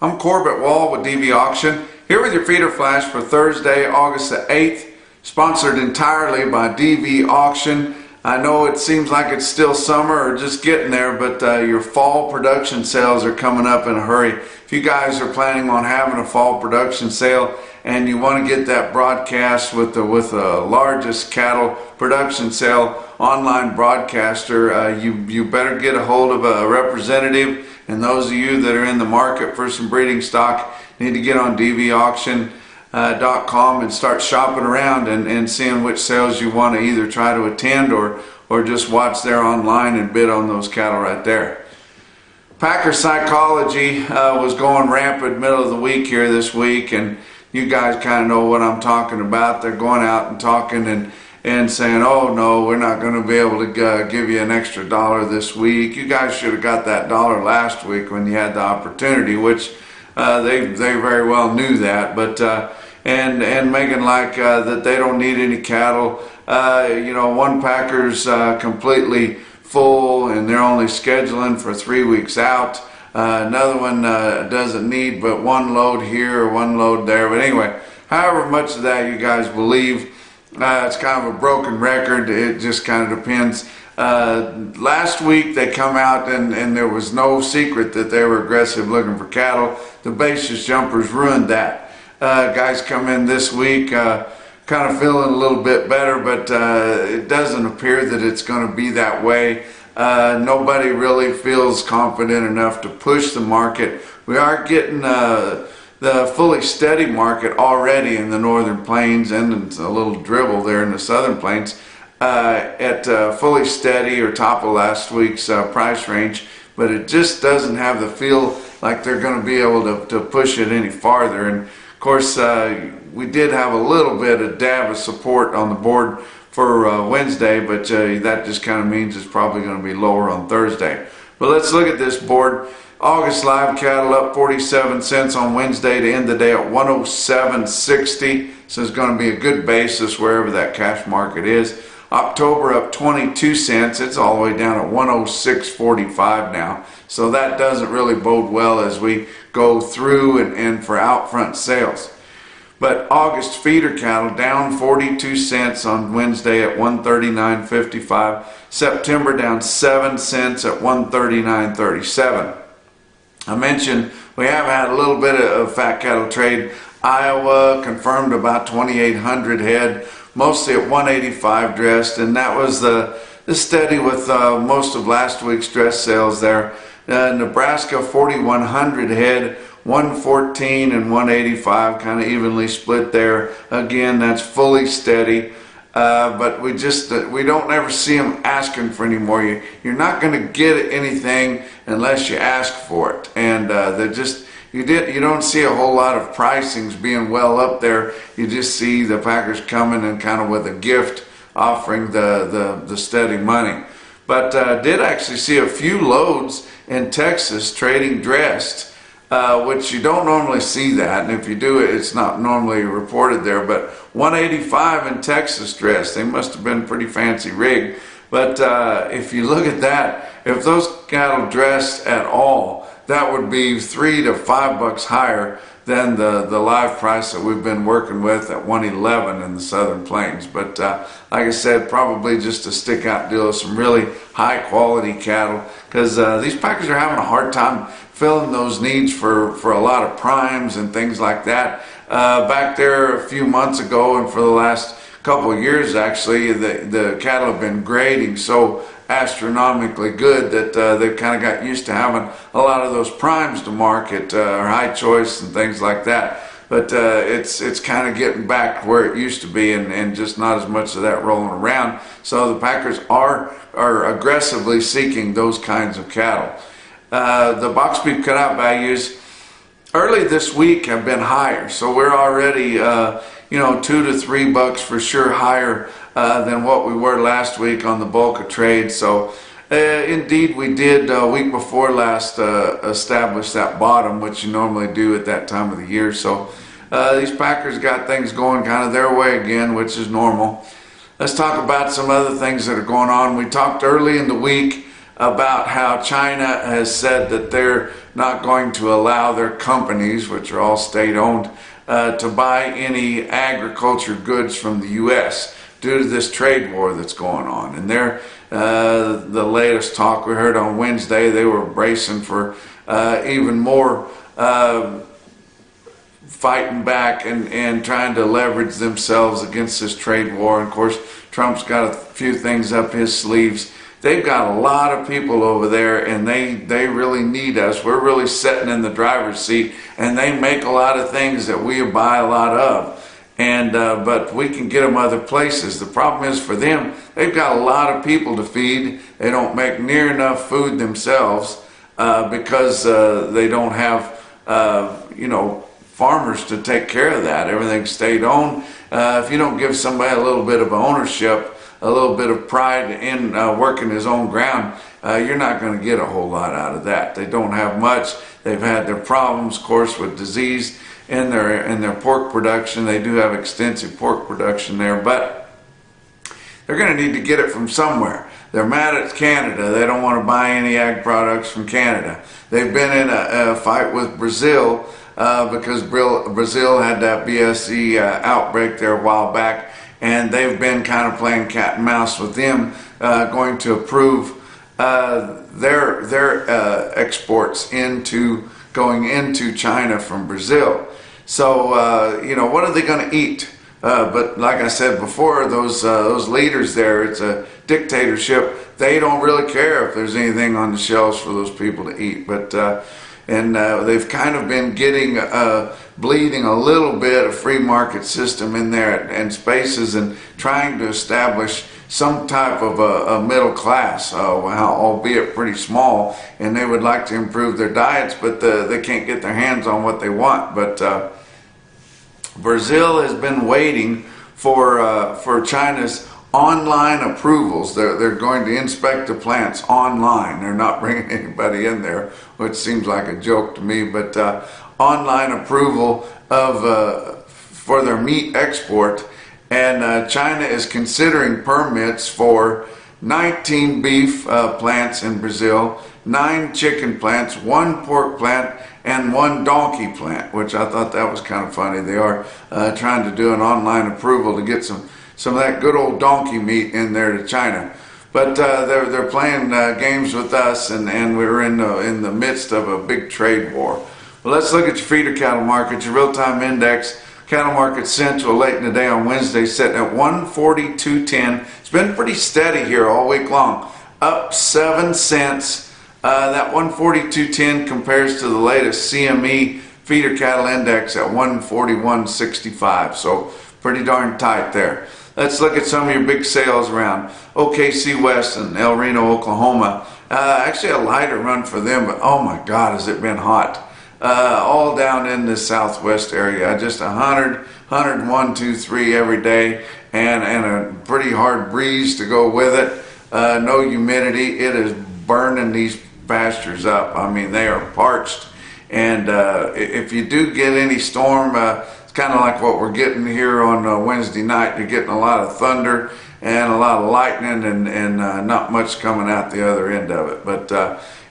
I'm Corbett Wall with DV Auction, here with your feeder flash for Thursday, August the 8th, sponsored entirely by DV Auction. I know it seems like it's still summer or just getting there, but your fall production sales are coming up in a hurry. If you guys are planning on having a fall production sale and you want to get that broadcast with the largest cattle production sale online broadcaster, you better get a hold of a representative. And those of you that are in the market for some breeding stock need to get on dvauction.com and start shopping around and seeing which sales you want to either try to attend or just watch there online and bid on those cattle right there. Packer psychology was going rampant middle of the week here this week, and you guys kind of know what I'm talking about. They're going out and talking and saying, oh no, we're not going to be able to give you an extra $1 this week. You guys should have got that $1 last week when you had the opportunity, which they very well knew that. But and making like that they don't need any cattle. One packer's completely full and they're only scheduling for 3 weeks out. Another one doesn't need but one load here or one load there. But anyway, however much of that you guys believe, it's kind of a broken record. It just kind of depends. Last week they come out and there was no secret that they were aggressive looking for cattle. The basis jumpers ruined that. Guys come in this week kind of feeling a little bit better, but it doesn't appear that it's going to be that way. Nobody really feels confident enough to push the market. We are getting the fully steady market already in the northern plains, and it's a little dribble there in the southern plains at fully steady or top of last week's price range, but it just doesn't have the feel like they're going to be able to push it any farther. And of course we did have a little bit of dab of support on the board for Wednesday, but that just kind of means it's probably going to be lower on Thursday. But let's look at this board. August live cattle up 47 cents on Wednesday to end the day at 107.60. So it's going to be a good basis wherever that cash market is. October up 22 cents. It's all the way down at 106.45 now. So that doesn't really bode well as we go through and for out front sales. But August feeder cattle down 42 cents on Wednesday at 139.55. September down 7 cents at 139.37. I mentioned we have had a little bit of fat cattle trade. Iowa confirmed about 2,800 head, mostly at 185 dressed, and that was the steady with most of last week's dress sales there. Nebraska 4,100 head, 114 and 185, kind of evenly split there. Again, that's fully steady. But we don't ever see them asking for any more. You're not going to get anything unless you ask for it, and you don't see a whole lot of pricings being well up there. You just see the packers coming and kind of with a gift offering the steady money. But did actually see a few loads in Texas trading dressed, which you don't normally see that, and if you do it's not normally reported there. But 185 in Texas dress, they must have been pretty fancy rig. But if you look at that, if those cattle dressed at all, that would be $3 to $5 higher than the live price that we've been working with at 111 in the southern plains. But like I said, probably just a stick out deal of some really high quality cattle, because these packers are having a hard time filling those needs for a lot of primes and things like that. Back there a few months ago and for the last couple of years actually, the cattle have been grading so astronomically good that they've kind of got used to having a lot of those primes to market, or high choice and things like that. But it's kind of getting back to where it used to be, and just not as much of that rolling around. So the packers are aggressively seeking those kinds of cattle. The box beef cutout values early this week have been higher, so we're already $2 to $3 for sure higher than what we were last week on the bulk of trade. So indeed we did week before last establish that bottom, which you normally do at that time of the year. So these packers got things going kind of their way again, which is normal. Let's talk about some other things that are going on. We talked early in the week about how China has said that they're not going to allow their companies, which are all state-owned, to buy any agriculture goods from the U.S. due to this trade war that's going on. And the latest talk we heard on Wednesday, they were bracing for even more fighting back and trying to leverage themselves against this trade war. And of course, Trump's got a few things up his sleeves. They've got a lot of people over there, and they really need us. We're really sitting in the driver's seat, and they make a lot of things that we buy a lot of. And but we can get them other places. The problem is for them, they've got a lot of people to feed. They don't make near enough food themselves because they don't have farmers to take care of that. Everything's state-owned. If you don't give somebody a little bit of ownership, a little bit of pride in working his own ground, you're not going to get a whole lot out of that. They don't have much. They've had their problems, of course, with disease in their pork production. They do have extensive pork production there, but they're going to need to get it from somewhere. They're mad at Canada. They don't want to buy any ag products from Canada. They've been in a fight with Brazil because Brazil had that BSE outbreak there a while back, and they've been kind of playing cat and mouse with them, going to approve their exports going into China from Brazil. So what are they going to eat? But like I said before, those leaders there, it's a dictatorship. They don't really care if there's anything on the shelves for those people to eat. But they've kind of been getting bleeding a little bit of free market system in there and spaces, and trying to establish some type of a middle class, albeit pretty small, and they would like to improve their diets, but they can't get their hands on what they want. But Brazil has been waiting for China's online approvals. They're going to inspect the plants online. They're not bringing anybody in there, which seems like a joke to me, but online approval for their meat export. And China is considering permits for 19 beef plants in Brazil, 9 chicken plants, 1 pork plant, and 1 donkey plant, which I thought that was kind of funny. They are trying to do an online approval to get some of that good old donkey meat in there to China. But they're playing games with us, and we're in the midst of a big trade war. Well, let's look at your feeder cattle markets. Your real-time index, Cattle Market Central, late in the day on Wednesday, sitting at 142.10. It's been pretty steady here all week long, up 7 cents. That 142.10 compares to the latest CME feeder cattle index at 141.65. So pretty darn tight there. Let's look at some of your big sales around OKC West and El Reno, Oklahoma. Actually a lighter run for them, but oh my God, has it been hot. All down in the southwest area. Just 100, 101, 2, 3 every day, and a pretty hard breeze to go with it. No humidity. It is burning these pastures up. I mean, they are parched. And if you do get any storm, it's kind of like what we're getting here on Wednesday night. You're getting a lot of thunder and a lot of lightning, and not much coming out the other end of it. But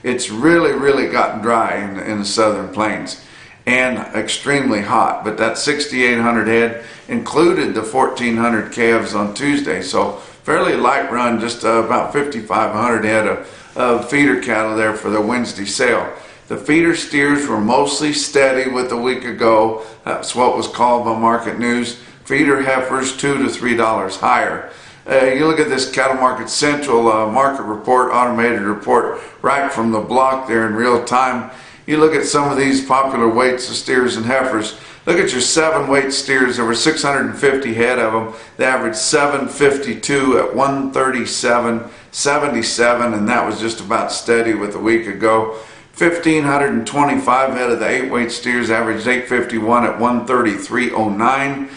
it's really gotten dry in the southern plains, and extremely hot. But that 6,800 head included the 1,400 calves on Tuesday, so fairly light run, just about 5,500 head of feeder cattle there for the Wednesday sale. The feeder steers were mostly steady with a week ago. That's what was called by Market News. Feeder heifers $2 to $3 higher. You look at this Cattle Market Central market report, automated report, right from the block there in real time. You look at some of these popular weights of steers and heifers. Look at your 7-weight steers. There were 650 head of them. They averaged 752 at 137.77, and that was just about steady with a week ago. 1,525 head of the 8-weight steers averaged 851 at 133.09.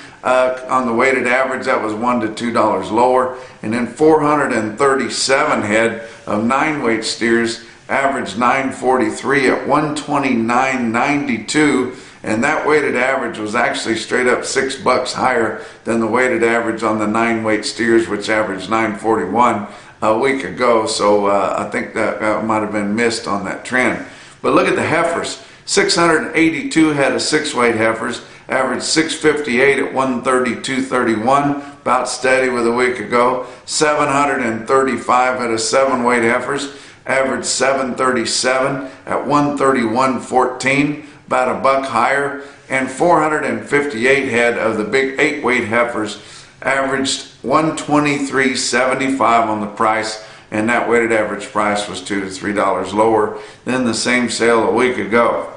On the weighted average, that was $1 to $2 lower. And then 437 head of 9-weight steers averaged 943 at 129.92. And that weighted average was actually straight up $6 higher than the weighted average on the 9-weight steers, which averaged 941. a week ago, so I think that might have been missed on that trend. But look at the heifers. 682 head of 6-weight heifers, averaged 658 at 132.31, about steady with a week ago. 735 head of 7-weight heifers, averaged 737 at 131.14, about a buck higher. And 458 head of the big 8-weight heifers, averaged 123.75 on the price, and that weighted average price was $2 to $3 lower than the same sale a week ago.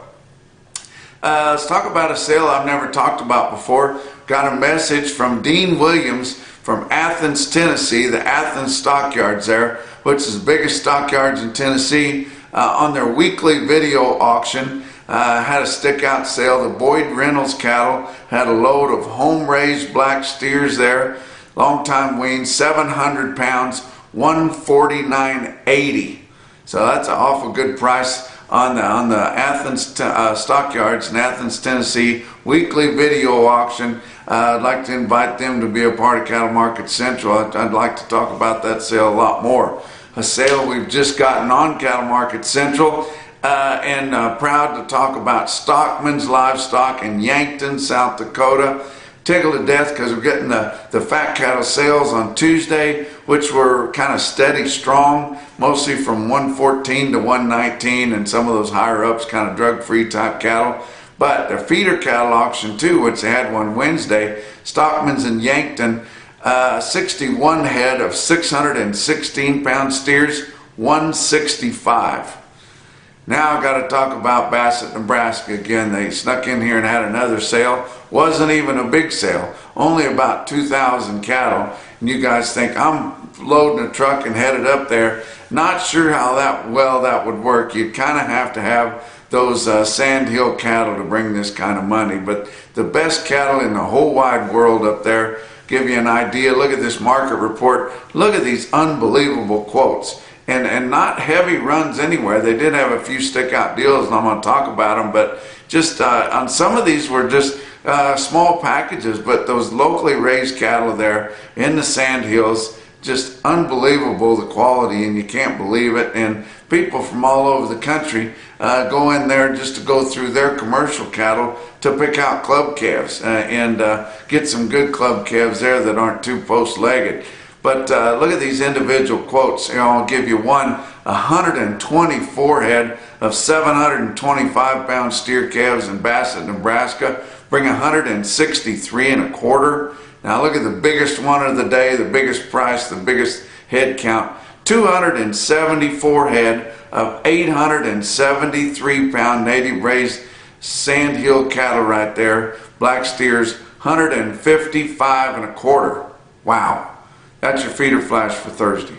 Let's talk about a sale I've never talked about before. Got a message from Dean Williams from Athens, Tennessee, the Athens stockyards there, which is the biggest stockyards in Tennessee, on their weekly video auction. Had a stick out sale. The Boyd Reynolds cattle had a load of home raised black steers there, long time weaned, 700 pounds, $149.80. So that's an awful good price on the Athens stockyards in Athens, Tennessee weekly video auction. I'd like to invite them to be a part of Cattle Market Central. I'd like to talk about that sale a lot more. A sale we've just gotten on Cattle Market Central, and proud to talk about Stockman's Livestock in Yankton, South Dakota. Tickled to death because we're getting the fat cattle sales on Tuesday, which were kind of steady strong, mostly from 114 to 119, and some of those higher ups kind of drug-free type cattle. But the feeder cattle auction too, which they had one Wednesday, Stockman's in Yankton, 61 head of 616 pound steers, 165. Now I've got to talk about Bassett, Nebraska again. They snuck in here and had another sale. Wasn't even a big sale, only about 2,000 cattle. And you guys think I'm loading a truck and headed up there. Not sure how that would work. You'd kind of have to have those Sandhill cattle to bring this kind of money. But the best cattle in the whole wide world up there. Give you an idea. Look at this market report. Look at these unbelievable quotes. And not heavy runs anywhere. They did have a few stick out deals, and I'm going to talk about them, but just on some of these were just small packages, but those locally raised cattle there in the Sandhills, just unbelievable, the quality, and you can't believe it. And people from all over the country go in there just to go through their commercial cattle to pick out club calves and get some good club calves there that aren't too post-legged. But look at these individual quotes. I'll give you one. 124 head of 725 pound steer calves in Bassett, Nebraska, bring 163.25. Now look at the biggest one of the day, the biggest price, the biggest head count. 274 head of 873 pound native raised Sandhill cattle right there. Black steers, 155.25. Wow. That's your feeder flash for Thursday.